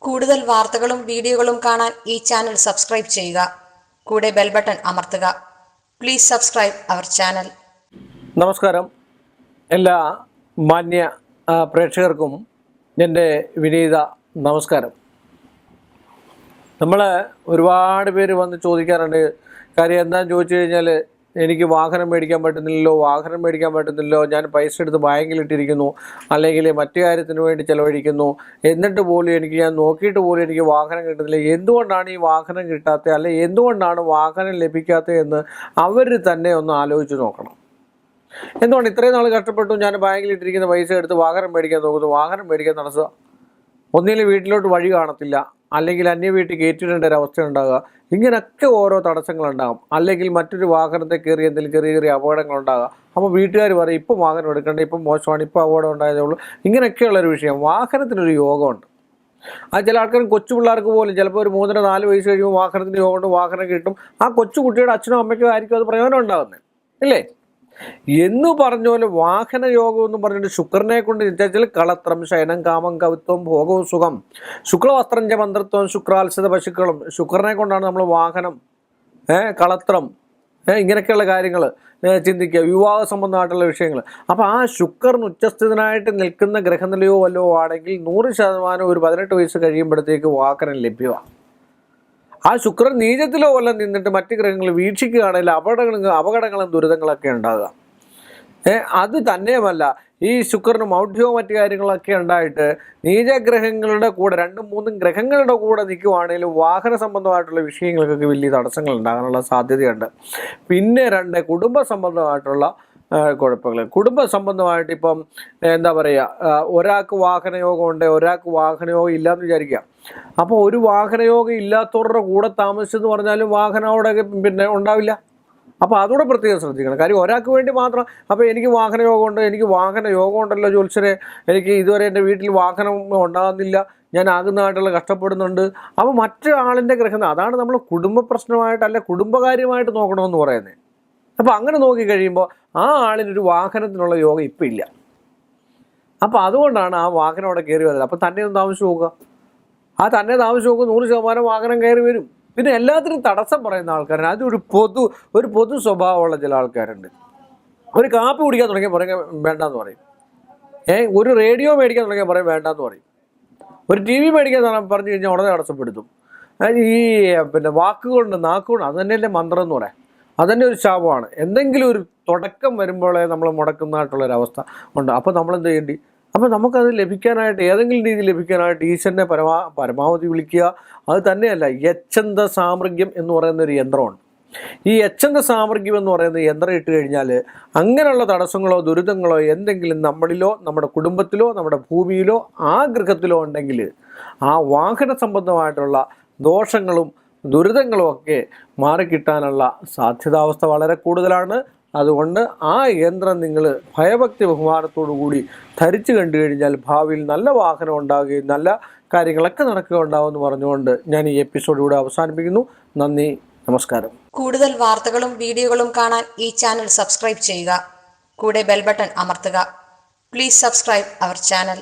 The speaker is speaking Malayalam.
കൂടുതൽ വാർത്തകളും വീഡിയോകളും കാണാൻ ഈ ചാനൽ സബ്സ്ക്രൈബ് ചെയ്യുക. കൂടെ ബെൽ ബട്ടൺ അമർത്തുക. Please subscribe our channel. നമസ്കാരം. എല്ലാ മാന്യ പ്രേക്ഷകർക്കും എൻ്റെ വിനീത നമസ്കാരം. നമ്മൾ ഒരുപാട് പേര് വന്ന് ചോദിക്കാറുണ്ട്. കാര്യം എന്താണെന്ന് ചോദിച്ചു കഴിഞ്ഞാൽ, എനിക്ക് വാഹനം മേടിക്കാൻ പറ്റുന്നില്ലല്ലോ, ഞാൻ പൈസ എടുത്ത് ബാങ്കിലിട്ടിരിക്കുന്നു, അല്ലെങ്കിൽ മറ്റു കാര്യത്തിന് വേണ്ടി ചിലവഴിക്കുന്നു, എന്നിട്ട് പോലും ഞാൻ നോക്കിയിട്ട് പോലും എനിക്ക് വാഹനം കിട്ടുന്നില്ല. എന്തുകൊണ്ടാണ് ഈ വാഹനം കിട്ടാത്തത്, അല്ലെങ്കിൽ എന്തുകൊണ്ടാണ് വാഹനം ലഭിക്കാത്തത് എന്ന് അവർ തന്നെ ഒന്ന് ആലോചിച്ച് നോക്കണം. എന്തുകൊണ്ട് ഇത്രയും നാൾ കഷ്ടപ്പെട്ടു ഞാൻ ബാങ്കിലിട്ടിരിക്കുന്ന പൈസ എടുത്ത് വാഹനം മേടിക്കാൻ നോക്കുന്നു, വാഹനം മേടിക്കാൻ തടസ്സം. ഒന്നിലും വീട്ടിലോട്ട് വഴി കാണത്തില്ല, അല്ലെങ്കിൽ അന്യ വീട്ടിൽ കയറ്റിടേണ്ട ഒരവസ്ഥ ഉണ്ടാകുക. ഇങ്ങനെയൊക്കെ ഓരോ തടസ്സങ്ങളുണ്ടാകും. അല്ലെങ്കിൽ മറ്റൊരു വാഹനത്തെ കയറി എന്തെങ്കിലും ചെറിയ ചെറിയ അപകടങ്ങളുണ്ടാകുക. അപ്പോൾ വീട്ടുകാർ പറയും ഇപ്പം വാഹനം എടുക്കേണ്ട, ഇപ്പം മോശമാണ്, ഇപ്പം അപകടം ഉണ്ടായതേ ഉള്ളൂ. ഇങ്ങനെയൊക്കെയുള്ളൊരു വിഷയം. വാഹനത്തിനൊരു യോഗമുണ്ട്. അത് ചില ആൾക്കാർ കൊച്ചു പിള്ളേർക്ക് പോലും ചിലപ്പോൾ ഒരു 3-4 വയസ്സ് കഴിയുമ്പോൾ വാഹനത്തിന് യോഗമുണ്ട്, വാഹനം കിട്ടും. ആ കൊച്ചു കുട്ടിയുടെ അച്ഛനും അമ്മയ്ക്കും ആയിരിക്കും അത് പ്രയോജനം ഉണ്ടാകുന്നത്, ഇല്ലേ? എന്ന് പറഞ്ഞ പോലെ വാഹന യോഗം എന്ന് പറഞ്ഞിട്ട് ശുക്രനെ കൊണ്ട് നിശ്ചയിച്ചാൽ കളത്രം ശയനം കാമം കവിത്വം ഭോഗവും സുഖം ശുക്ലവസ്ത്രഞ്ച മന്ത്രത്വം ശുക്രാത്സത പശുക്കളും. ശുക്രനെ കൊണ്ടാണ് നമ്മൾ വാഹനം, കളത്രം, ഇങ്ങനെയൊക്കെയുള്ള കാര്യങ്ങൾ ചിന്തിക്കുക, വിവാഹ സംബന്ധമായിട്ടുള്ള വിഷയങ്ങൾ. അപ്പോൾ ആ ശുക്രൻ ഉച്ചസ്ഥിതനായിട്ട് നിൽക്കുന്ന ഗ്രഹനിലയോ വല്ലോ ആണെങ്കിൽ 100% ഒരു 18 വയസ്സ് കഴിയുമ്പോഴത്തേക്ക് വാഹനം ലഭ്യമാണ്. ആ ശുക്രൻ നീചത്തിലോ വല്ല നിന്നിട്ട് മറ്റ് ഗ്രഹങ്ങൾ വീക്ഷിക്കുകയാണെങ്കിൽ അപകടങ്ങളും ദുരിതങ്ങളൊക്കെ ഉണ്ടാകുക. അത് തന്നെയുമല്ല, ഈ ശുക്രന് മൗഢ്യവും മറ്റു കാര്യങ്ങളൊക്കെ ഉണ്ടായിട്ട് നീചഗ്രഹങ്ങളുടെ കൂടെ 2-3 ഗ്രഹങ്ങളുടെ കൂടെ നിൽക്കുവാണെങ്കിലും വാഹന സംബന്ധമായിട്ടുള്ള വിഷയങ്ങൾക്കൊക്കെ വലിയ തടസ്സങ്ങൾ ഉണ്ടാകാനുള്ള സാധ്യതയുണ്ട്. പിന്നെ 2 കുടുംബ സംബന്ധമായിട്ടുള്ള കുഴപ്പങ്ങൾ. കുടുംബ സംബന്ധമായിട്ട് ഇപ്പം എന്താ പറയുക, ഒരാൾക്ക് വാഹനയോഗം ഉണ്ട്, ഒരാൾക്ക് വാഹനയോഗം ഇല്ലയെന്ന് വിചാരിക്കുക. അപ്പോൾ ഒരു വാഹനയോഗം ഇല്ലാത്തവരുടെ കൂടെ താമസിച്ചെന്ന് പറഞ്ഞാലും വാഹനം അവിടെ പിന്നെ ഉണ്ടാവില്ല. അപ്പോൾ അതുകൂടെ പ്രത്യേകം ശ്രദ്ധിക്കണം. കാര്യം ഒരാൾക്ക് വേണ്ടി മാത്രം. അപ്പോൾ എനിക്ക് വാഹനയോഗമുണ്ട്, എനിക്ക് വാഹനയോഗം ഉണ്ടല്ലോ ജ്യോത്സ്യരെ, എനിക്ക് ഇതുവരെ എൻ്റെ വീട്ടിൽ വാഹനം ഉണ്ടാകുന്നില്ല, ഞാൻ ആകുന്നതായിട്ടുള്ള കഷ്ടപ്പെടുന്നുണ്ട്. അപ്പോൾ മറ്റൊരാളിൻ്റെ ഗ്രഹം, അതാണ് നമ്മൾ കുടുംബ പ്രശ്നമായിട്ടല്ല കുടുംബകാര്യമായിട്ട് നോക്കണമെന്ന് പറയുന്നത്. അപ്പോൾ അങ്ങനെ നോക്കിക്കഴിയുമ്പോൾ ആ ആളിനൊരു വാഹനത്തിനുള്ള യോഗം ഇപ്പം ഇല്ല. അപ്പോൾ അതുകൊണ്ടാണ് ആ വാഹനം അവിടെ കയറി വരുന്നത്. അപ്പോൾ തന്നെ ഒന്ന് താമസിച്ച് നോക്കുക. ആ തന്നെ താമസിച്ച് നോക്കുക, 100% വാഹനം കയറി വരും. പിന്നെ എല്ലാത്തിനും തടസ്സം പറയുന്ന ആൾക്കാരാണ്. അതൊരു പൊതു സ്വഭാവമുള്ള ചില ആൾക്കാരുണ്ട്. ഒരു കാപ്പി കുടിക്കാൻ തുടങ്ങിയാൽ പറയാൻ വേണ്ടാന്ന് പറയും. ഒരു റേഡിയോ മേടിക്കാൻ തുടങ്ങിയാൽ പറയാൻ വേണ്ടാന്ന് പറയും. ഒരു TV മേടിക്കാൻ പറഞ്ഞു കഴിഞ്ഞാൽ ഉടനെ തടസ്സപ്പെടുത്തും. ഈ പിന്നെ വാക്കുകൊണ്ട് നാക്കുകൊണ്ട് അത് തന്നെയല്ലേ മന്ത്രം എന്ന് പറയാം. അതന്നെ ഒരു ശാപമാണ്. എന്തെങ്കിലും ഒരു തുടക്കം വരുമ്പോഴേ നമ്മൾ മുടക്കുന്നതായിട്ടുള്ളൊരവസ്ഥ ഉണ്ട്. അപ്പോൾ നമ്മളെന്ത് ചെയ്യേണ്ടി? അപ്പോൾ നമുക്കത് ലഭിക്കാനായിട്ട്, ഏതെങ്കിലും രീതിയിൽ ലഭിക്കാനായിട്ട് ഈശ്വരനെ പരമാവധി വിളിക്കുക. അത് തന്നെയല്ല, യച്ഛന്ത സാമൃഗ്യം എന്ന് പറയുന്നൊരു യന്ത്രമുണ്ട്. ഈ യച്ഛന്ത സാമൃഗ്യം എന്ന് പറയുന്ന യന്ത്രം ഇട്ട് കഴിഞ്ഞാൽ അങ്ങനെയുള്ള തടസ്സങ്ങളോ ദുരിതങ്ങളോ എന്തെങ്കിലും നമ്മളിലോ നമ്മുടെ കുടുംബത്തിലോ നമ്മുടെ ഭൂമിയിലോ ആ ഗൃഹത്തിലോ ഉണ്ടെങ്കിൽ ആ വാഹന സംബന്ധമായിട്ടുള്ള ദോഷങ്ങളും ദുരിതങ്ങളും ഒക്കെ മാറിക്കിട്ടാനുള്ള സാധ്യതാവസ്ഥ വളരെ കൂടുതലാണ്. അതുകൊണ്ട് ആ യന്ത്രം നിങ്ങൾ ഭയഭക്തി ബഹുമാനത്തോടു കൂടി ധരിച്ചു കണ്ടു കഴിഞ്ഞാൽ ഭാവിയിൽ നല്ല വാഹനം ഉണ്ടാകുകയും നല്ല കാര്യങ്ങളൊക്കെ നടക്കുക ഉണ്ടാവുമെന്ന് പറഞ്ഞുകൊണ്ട് ഞാൻ ഈ എപ്പിസോഡ് ഇവിടെ അവസാനിപ്പിക്കുന്നു. നന്ദി, നമസ്കാരം. കൂടുതൽ വാർത്തകളും വീഡിയോകളും കാണാൻ ഈ ചാനൽ സബ്സ്ക്രൈബ് ചെയ്യുക. കൂടെ ബെൽ ബട്ടൺ അമർത്തുക. Please subscribe our channel.